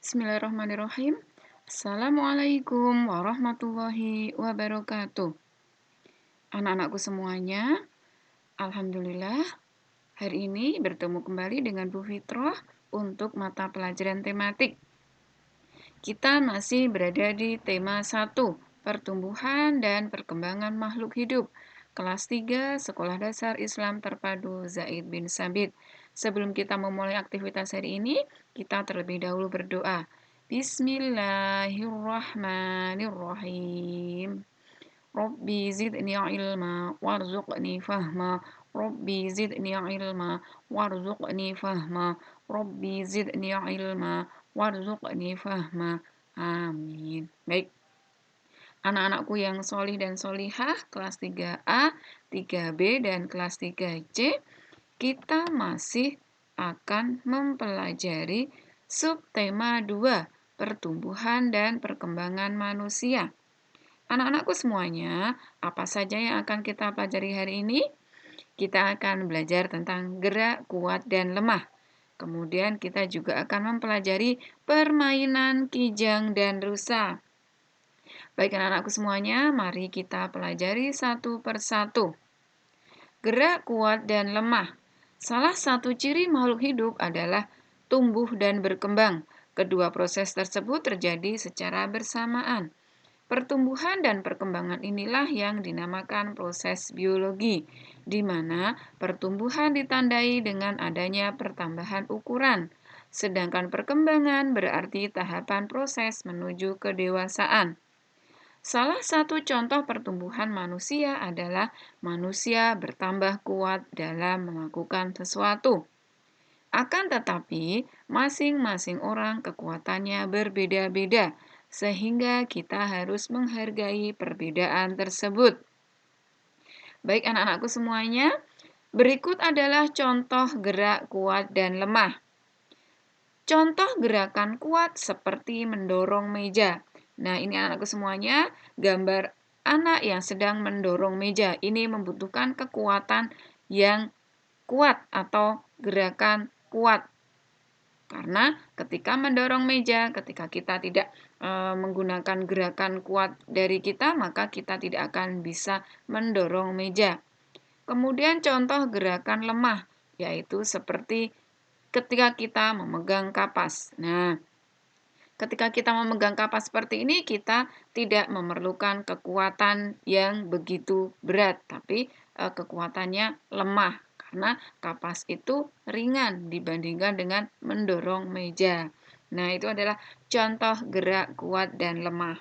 Bismillahirrahmanirrahim. Assalamualaikum warahmatullahi wabarakatuh. Anak-anakku semuanya, alhamdulillah hari ini bertemu kembali dengan Bu Fitroh untuk mata pelajaran tematik. Kita masih berada di tema 1, pertumbuhan dan perkembangan makhluk hidup. Kelas 3, Sekolah Dasar Islam Terpadu Zaid bin Sabit. Sebelum kita memulai aktivitas hari ini, kita terlebih dahulu berdoa. Bismillahirrahmanirrahim. Rabbi zidni ilma warzuqni fahma. Rabbi zidni ilma warzuqni fahma. Rabbi zidni ilma warzuqni fahma. Amin. Baik. Anak-anakku yang solih dan solihah, kelas 3A, 3B, dan kelas 3C, kita masih akan mempelajari subtema 2, pertumbuhan dan perkembangan manusia. Anak-anakku semuanya, apa saja yang akan kita pelajari hari ini? Kita akan belajar tentang gerak, kuat, dan lemah. Kemudian kita juga akan mempelajari permainan kijang dan rusa. Baik anak-anakku semuanya, mari kita pelajari satu persatu. Gerak, kuat, dan lemah. Salah satu ciri makhluk hidup adalah tumbuh dan berkembang. Kedua proses tersebut terjadi secara bersamaan. Pertumbuhan dan perkembangan inilah yang dinamakan proses biologi, di mana pertumbuhan ditandai dengan adanya pertambahan ukuran, sedangkan perkembangan berarti tahapan proses menuju kedewasaan. Salah satu contoh pertumbuhan manusia adalah manusia bertambah kuat dalam melakukan sesuatu. Akan tetapi, masing-masing orang kekuatannya berbeda-beda, sehingga kita harus menghargai perbedaan tersebut. Baik anak-anakku semuanya, berikut adalah contoh gerak kuat dan lemah. Contoh gerakan kuat seperti mendorong meja. Nah, ini anak-anakku semuanya, gambar anak yang sedang mendorong meja. Ini membutuhkan kekuatan yang kuat atau gerakan kuat. Karena ketika mendorong meja, ketika kita tidak menggunakan gerakan kuat dari kita, maka kita tidak akan bisa mendorong meja. Kemudian contoh gerakan lemah, yaitu seperti ketika kita memegang kapas. Nah, ketika kita memegang kapas seperti ini, kita tidak memerlukan kekuatan yang begitu berat, tapi kekuatannya lemah. Karena kapas itu ringan dibandingkan dengan mendorong meja. Nah, itu adalah contoh gerak kuat dan lemah.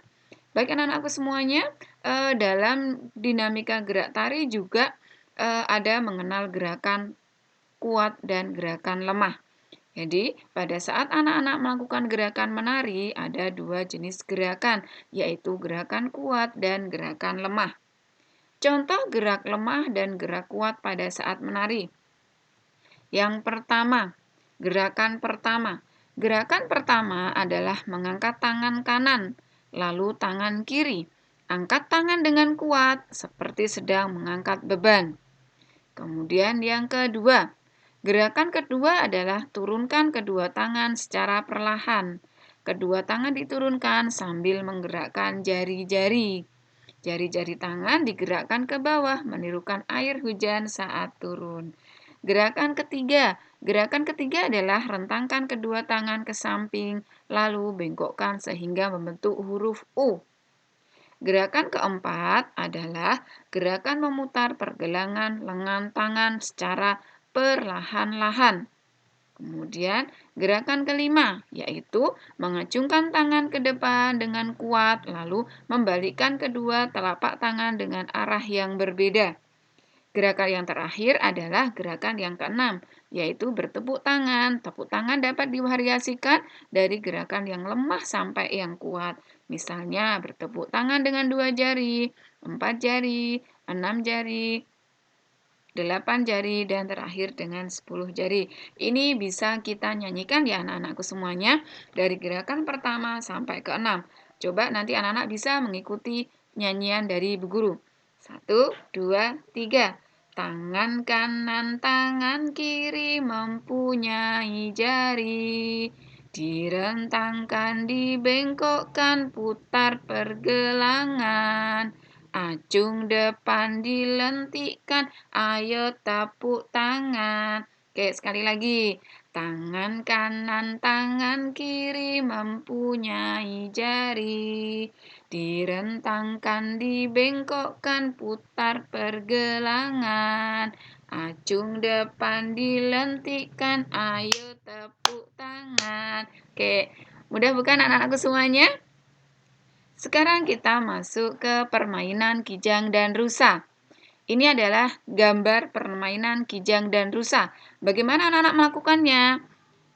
Baik anak-anakku semuanya, dalam dinamika gerak tari juga ada mengenal gerakan kuat dan gerakan lemah. Jadi, pada saat anak-anak melakukan gerakan menari, ada dua jenis gerakan, yaitu gerakan kuat dan gerakan lemah. Contoh gerak lemah dan gerak kuat pada saat menari. Yang pertama, gerakan pertama. Gerakan pertama adalah mengangkat tangan kanan, lalu tangan kiri. Angkat tangan dengan kuat, seperti sedang mengangkat beban. Kemudian yang kedua, gerakan kedua adalah turunkan kedua tangan secara perlahan. Kedua tangan diturunkan sambil menggerakkan jari-jari. Jari-jari tangan digerakkan ke bawah menirukan air hujan saat turun. Gerakan ketiga adalah rentangkan kedua tangan ke samping, lalu bengkokkan sehingga membentuk huruf U. Gerakan keempat adalah gerakan memutar pergelangan lengan tangan secara perlahan-lahan. Kemudian gerakan kelima yaitu mengacungkan tangan ke depan dengan kuat lalu membalikkan kedua telapak tangan dengan arah yang berbeda. Gerakan yang terakhir adalah gerakan yang keenam, yaitu bertepuk tangan. Tepuk tangan dapat divariasikan dari gerakan yang lemah sampai yang kuat. Misalnya bertepuk tangan dengan 2 jari, 4 jari, 6 jari, 8 jari, dan terakhir dengan 10 jari. Ini bisa kita nyanyikan ya anak-anakku semuanya dari gerakan pertama sampai ke-6. Coba nanti anak-anak bisa mengikuti nyanyian dari Bu Guru. 1, 2, 3. Tangan kanan, tangan kiri mempunyai jari. Direntangkan, dibengkokkan, putar pergelangan. Acung depan dilentikkan, ayo tepuk tangan. Oke, sekali lagi. Tangan kanan, tangan kiri mempunyai jari. Direntangkan, dibengkokkan, putar pergelangan. Acung depan dilentikkan, ayo tepuk tangan. Oke, mudah bukan anak-anakku semuanya? Sekarang kita masuk ke permainan kijang dan rusa. Ini adalah gambar permainan kijang dan rusa. Bagaimana anak-anak melakukannya?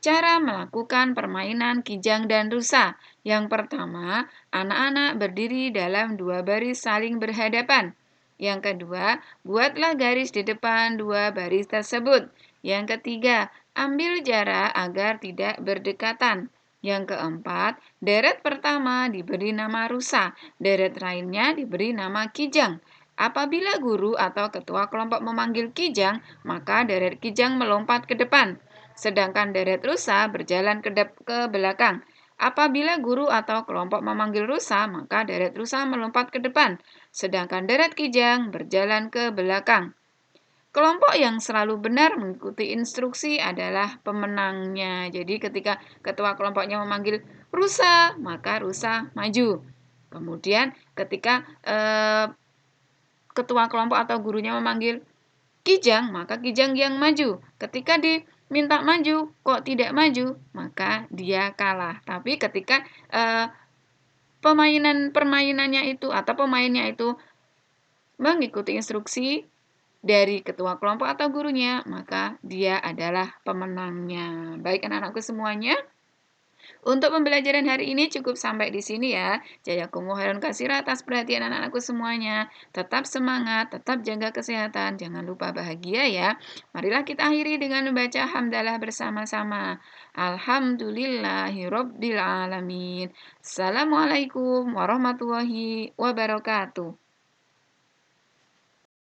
Cara melakukan permainan kijang dan rusa. Yang pertama, anak-anak berdiri dalam dua baris saling berhadapan. Yang kedua, buatlah garis di depan dua baris tersebut. Yang ketiga, ambil jarak agar tidak berdekatan. Yang keempat, deret pertama diberi nama rusa, deret lainnya diberi nama kijang. Apabila guru atau ketua kelompok memanggil kijang, maka deret kijang melompat ke depan, sedangkan deret rusa berjalan ke belakang. Apabila guru atau kelompok memanggil rusa, maka deret rusa melompat ke depan, sedangkan deret kijang berjalan ke belakang. Kelompok yang selalu benar mengikuti instruksi adalah pemenangnya. Jadi ketika ketua kelompoknya memanggil rusa, maka rusa maju. Kemudian ketika ketua kelompok atau gurunya memanggil kijang, maka kijang yang maju. Ketika diminta maju, kok tidak maju, maka dia kalah. Tapi ketika permainannya itu atau pemainnya itu mengikuti instruksi dari ketua kelompok atau gurunya, maka dia adalah pemenangnya. Baik anak-anakku semuanya, untuk pembelajaran hari ini cukup sampai di sini ya. Jazakumullah khairan atas perhatian anak-anakku semuanya. Tetap semangat, tetap jaga kesehatan, jangan lupa bahagia ya. Marilah kita akhiri dengan membaca hamdalah bersama-sama. Alhamdulillahirobbilalamin. Assalamualaikum warahmatullahi wabarakatuh.